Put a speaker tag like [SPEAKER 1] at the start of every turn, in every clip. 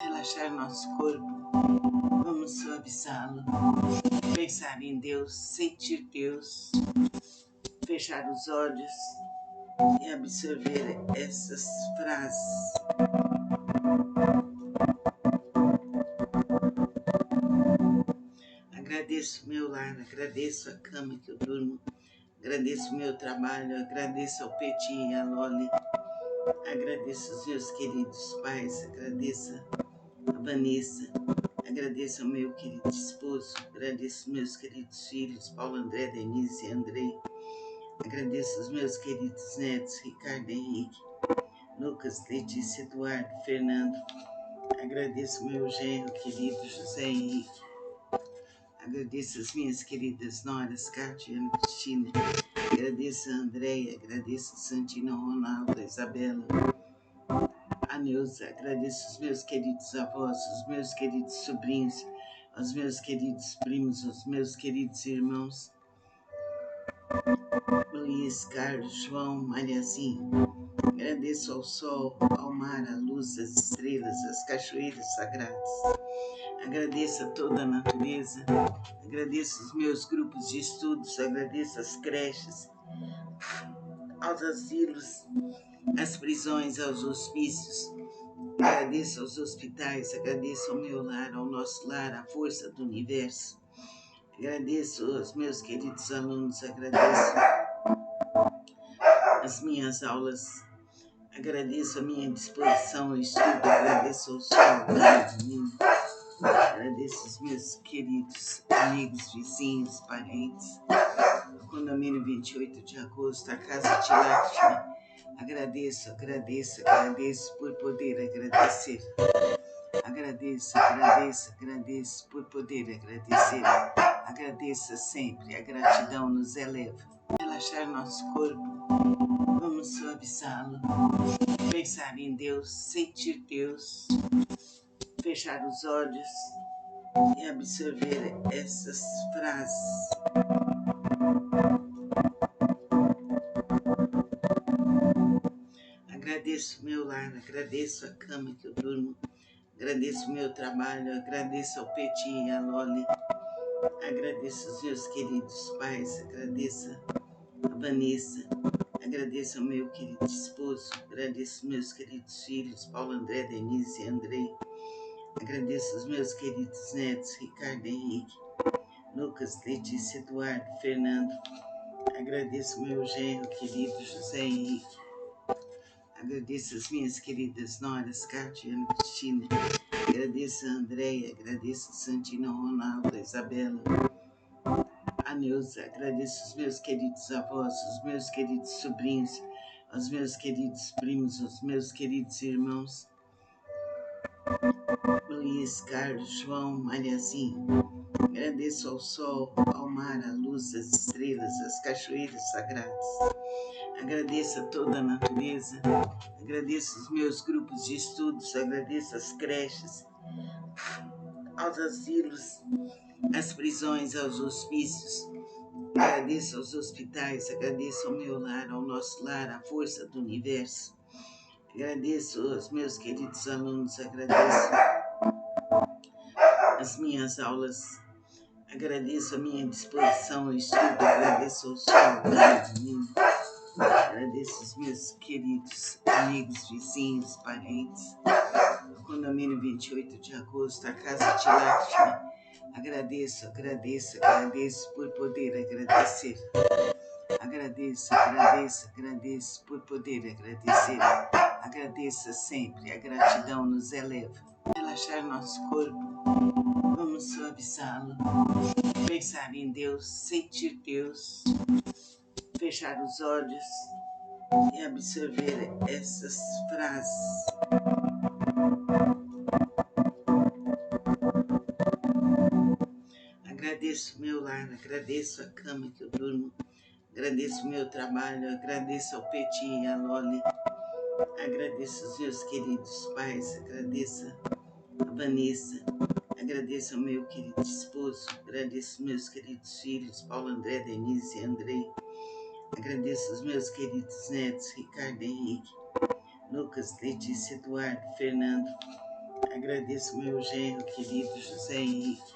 [SPEAKER 1] Relaxar nosso corpo, vamos suavizá-lo, pensar em Deus, sentir Deus, fechar os olhos e absorver essas frases. Agradeço o meu lar, agradeço a cama que eu durmo, agradeço o meu trabalho, agradeço ao Peti e à Loli, agradeço os meus queridos pais, agradeço a Vanessa, agradeço ao meu querido esposo, agradeço meus queridos filhos, Paulo André, Denise e Andrei, agradeço os meus queridos netos, Ricardo e Henrique, Lucas, Letícia, Eduardo, Fernando, agradeço meu genro querido José Henrique, agradeço as minhas queridas noras, Cátia e Ana Cristina, agradeço a Andréia, agradeço a Santina, Ronaldo, a Isabela, a Neuza, agradeço os meus queridos avós, os meus queridos sobrinhos, aos meus queridos primos, aos meus queridos irmãos, Luiz, Carlos, João, Mariazinho. Agradeço ao sol, ao mar, à luz, às estrelas, às cachoeiras sagradas. Agradeço a toda a natureza, agradeço os meus grupos de estudos, agradeço as creches, aos asilos, às prisões, aos hospícios, agradeço aos hospitais, agradeço ao meu lar, ao nosso lar, à força do universo. Agradeço aos meus queridos alunos, agradeço as minhas aulas, agradeço a minha disposição ao estudo, agradeço ao sol, ao menino, agradeço os meus queridos amigos, vizinhos, parentes, o condomínio 28 de agosto, a casa de Lakshmi. Agradeço, agradeço, agradeço por poder agradecer. Agradeço, agradeço, agradeço por poder agradecer. Agradeça sempre, a gratidão nos eleva. Relaxar nosso corpo, vamos suavizá-lo, pensar em Deus, sentir Deus, fechar os olhos e absorver essas frases. Agradeço o meu lar, agradeço a cama que eu durmo, agradeço o meu trabalho, agradeço ao Peti e à Loli, agradeço os meus queridos pais, agradeço a Vanessa, agradeço ao meu querido esposo, agradeço meus queridos filhos, Paulo André, Denise e Andrei, agradeço os meus queridos netos, Ricardo e Henrique, Lucas, Letícia, Eduardo, Fernando, agradeço meu genro querido José Henrique, agradeço as minhas queridas noras, Cátia e Ana Cristina, agradeço a Andréia, agradeço a Santina, Ronaldo, a Isabela, a Neuza, agradeço os meus queridos avós, os meus queridos sobrinhos, aos meus queridos primos, aos meus queridos irmãos, Luiz, Carlos, João, Mariazinho. Agradeço ao sol, ao mar, à luz, às estrelas, às cachoeiras sagradas. Agradeço a toda a natureza, agradeço os meus grupos de estudos, agradeço as creches, aos asilos, às prisões, aos hospícios, agradeço aos hospitais, agradeço ao meu lar, ao nosso lar, à força do universo. Agradeço aos meus queridos alunos, agradeço as minhas aulas, agradeço a minha disposição ao estudo, agradeço ao sol, ao menino, agradeço os meus queridos amigos, vizinhos, parentes, o condomínio 28 de agosto, a casa de Lakshmi. Agradeço, agradeço, agradeço por poder agradecer. Agradeço, agradeço, agradeço por poder agradecer. Agradeça sempre, a gratidão nos eleva. Relaxar nosso corpo, vamos suavizá-lo, pensar em Deus, sentir Deus, fechar os olhos e absorver essas frases. Agradeço o meu lar, agradeço a cama que eu durmo, agradeço o meu trabalho, agradeço ao Peti e à Loli, agradeço os meus queridos pais, agradeço a Vanessa, agradeço ao meu querido esposo, agradeço meus queridos filhos, Paulo André, Denise e Andrei, agradeço os meus queridos netos, Ricardo e Henrique, Lucas, Letícia, Eduardo, Fernando, Agradeço meu genro querido José Henrique.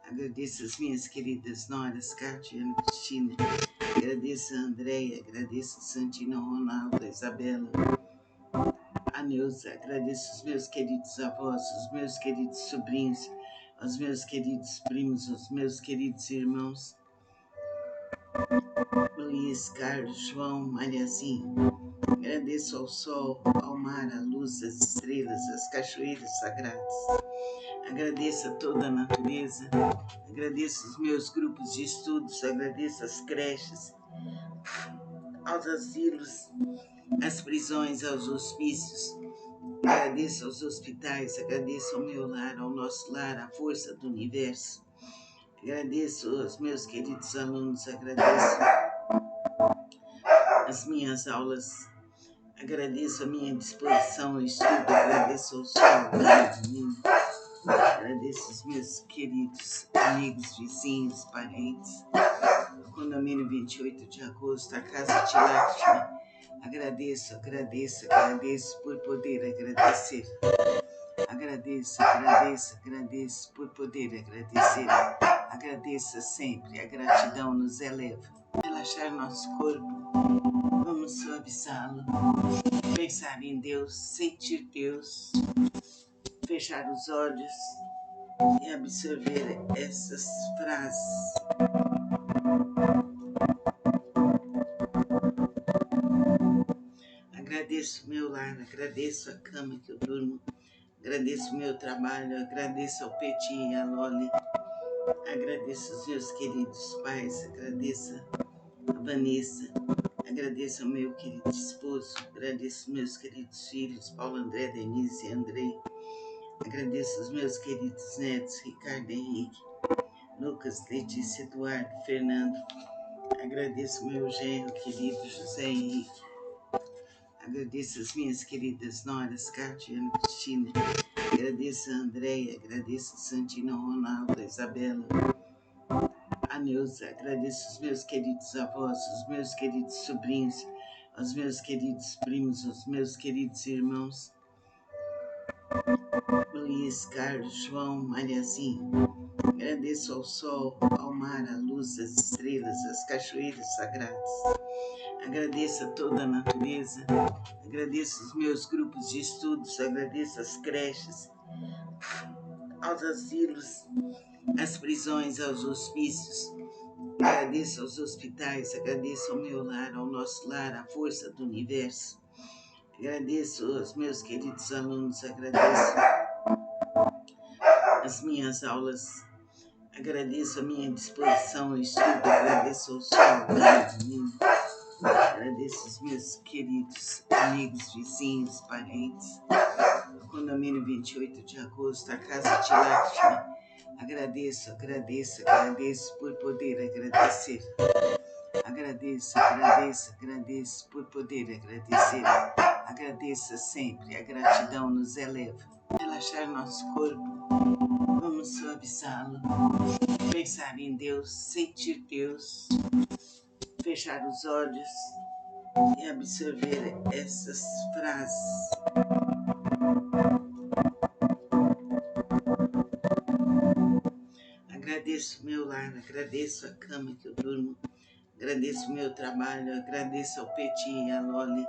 [SPEAKER 1] Agradeço as minhas queridas noras, Cátia e Ana Cristina. Agradeço a Andréia, agradeço a Santina Ronaldo, a Isabela, a Neuza. Agradeço os meus queridos avós, os meus queridos sobrinhos, aos meus queridos primos, aos meus queridos irmãos. Luiz, Carlos, João, Mariazinho. Agradeço ao sol, ao mar, à luz, às estrelas, às cachoeiras sagradas. Agradeço a toda a natureza. Agradeço os meus grupos de estudos. Agradeço as creches, aos asilos, às prisões, aos hospícios. Agradeço aos hospitais. Agradeço ao meu lar, ao nosso lar, à força do universo. Agradeço aos meus queridos alunos. Agradeço as minhas aulas. Agradeço a minha disposição ao estudo. Agradeço ao sol, ao menino. Agradeço os meus queridos amigos, vizinhos, parentes. O condomínio 28 de agosto, a casa de Lakshmi. Agradeço por poder agradecer. Agradeço por poder agradecer. Agradeça sempre, a gratidão nos eleva. Relaxar nosso corpo, vamos suavizá-lo. Pensar em Deus, sentir Deus. Fechar os olhos e absorver essas frases. Agradeço meu lar, agradeço a cama que eu durmo, agradeço o meu trabalho, agradeço ao Peti e à Loli, agradeço os meus queridos pais, agradeço a Vanessa, agradeço ao meu querido esposo, agradeço meus queridos filhos, Paulo, André, Denise e Andrei, agradeço os meus queridos netos, Ricardo, Henrique, Lucas, Letícia, Eduardo, Fernando, agradeço meu genro querido José Henrique, agradeço as minhas queridas noras, Cátia e Ana Cristina, agradeço a Andréia, agradeço a Santina Ronaldo, a Isabela, a Neuza, agradeço os meus queridos avós, os meus queridos sobrinhos, aos meus queridos primos, aos meus queridos irmãos. Luiz, Carlos, João, Mariazinho. Agradeço ao sol, ao mar, à luz, às estrelas, às cachoeiras sagradas. Agradeço a toda a natureza. Agradeço os meus grupos de estudos. Agradeço as creches, aos asilos, às prisões, aos hospícios. Agradeço aos hospitais. Agradeço ao meu lar, ao nosso lar, à força do universo. Agradeço aos meus queridos alunos. Agradeço as minhas aulas. Agradeço a minha disposição ao estudo. Agradeço ao sol, ao menino. Agradeço os meus queridos amigos, vizinhos, parentes. O condomínio 28 de agosto, a casa de Lakshmi. Agradeço por poder agradecer. Agradeço por poder agradecer. Agradeça sempre, a gratidão nos eleva. Relaxar nosso corpo, vamos suavizá-lo. Pensar em Deus, sentir Deus. Fechar os olhos e absorver essas frases. Agradeço meu lar, agradeço a cama que eu durmo, agradeço o meu trabalho, agradeço ao Peti e à Loli,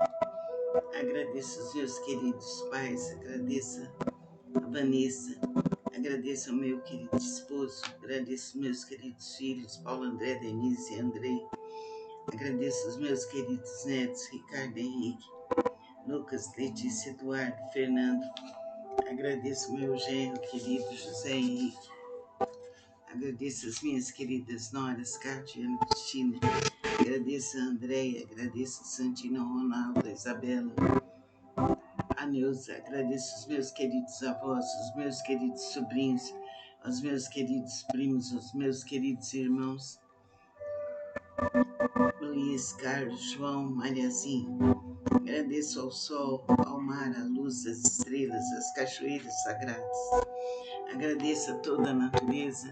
[SPEAKER 1] agradeço os meus queridos pais, agradeço a Vanessa, agradeço ao meu querido esposo, agradeço meus queridos filhos, Paulo, André, Denise e Andrei, agradeço os meus queridos netos, Ricardo, Henrique, Lucas, Letícia, Eduardo, Fernando, agradeço meu genro querido José Henrique, agradeço as minhas queridas noras, Cátia e Ana Cristina, agradeço a Andréia, agradeço a Santina Ronaldo, a Isabela, a Neuza, agradeço os meus queridos avós, os meus queridos sobrinhos, aos meus queridos primos, aos meus queridos irmãos. Luiz, Carlos, João, Mariazinho. Agradeço ao sol, ao mar, à luz, às estrelas, às cachoeiras sagradas. Agradeço a toda a natureza.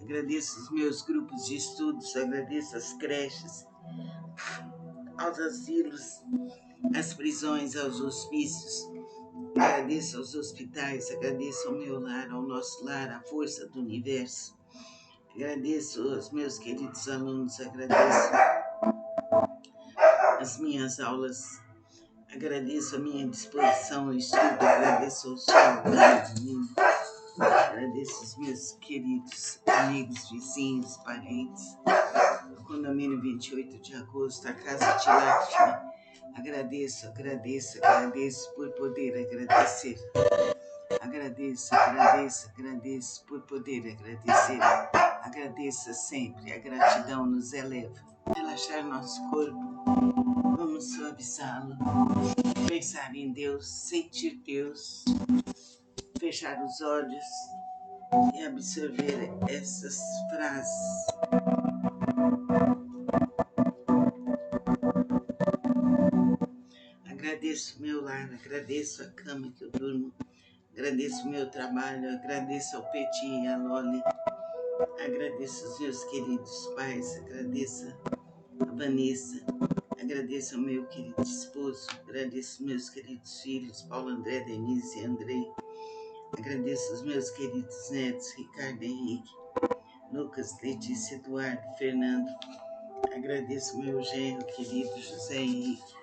[SPEAKER 1] Agradeço os meus grupos de estudos. Agradeço as creches, aos asilos, às prisões, aos hospícios. Agradeço aos hospitais, agradeço ao meu lar, ao nosso lar, à força do universo. Agradeço aos meus queridos alunos, agradeço as minhas aulas, agradeço a minha disposição ao estudo, agradeço ao sol, agradeço os meus queridos amigos, vizinhos, parentes, o condomínio 28 de agosto, a casa de Láfia. Agradeço por poder agradecer. Agradeço por poder agradecer. Agradeça sempre, a gratidão nos eleva. Relaxar nosso corpo, vamos suavizá-lo. Pensar em Deus, sentir Deus, fechar os olhos e absorver essas frases. Agradeço meu lar, agradeço a cama que eu durmo, agradeço o meu trabalho, agradeço ao Peti e a Loli, agradeço os meus queridos pais, agradeço a Vanessa, agradeço ao meu querido esposo, agradeço meus queridos filhos, Paulo André, Denise e Andrei, agradeço os meus queridos netos, Ricardo Henrique, Lucas, Letícia, Eduardo, Fernando, agradeço meu genro querido José Henrique,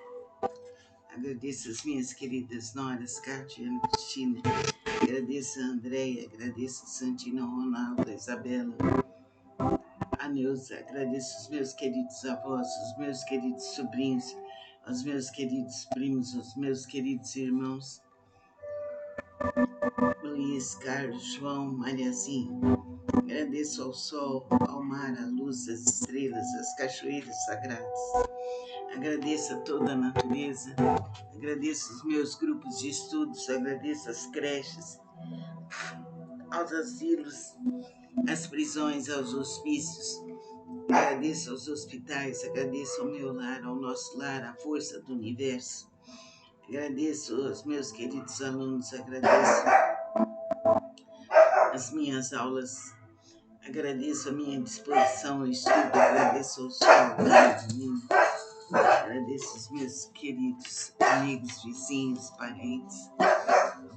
[SPEAKER 1] agradeço as minhas queridas noras, Cátia e Ana Cristina, agradeço a Andréia, agradeço a Santina, Ronaldo, a Isabela, a Neuza, agradeço os meus queridos avós, os meus queridos sobrinhos, os meus queridos primos, os meus queridos irmãos, Luiz, Carlos, João, Mariazinho. Agradeço ao sol, ao mar, à luz, às estrelas, às cachoeiras sagradas. Agradeço a toda a natureza, agradeço os meus grupos de estudos, agradeço as creches, aos asilos, às prisões, aos hospícios, agradeço aos hospitais, agradeço ao meu lar, ao nosso lar, à força do universo. Agradeço aos meus queridos alunos, agradeço as minhas aulas, agradeço a minha disposição ao estudo, agradeço ao sol, agradeço os meus queridos amigos, vizinhos, parentes,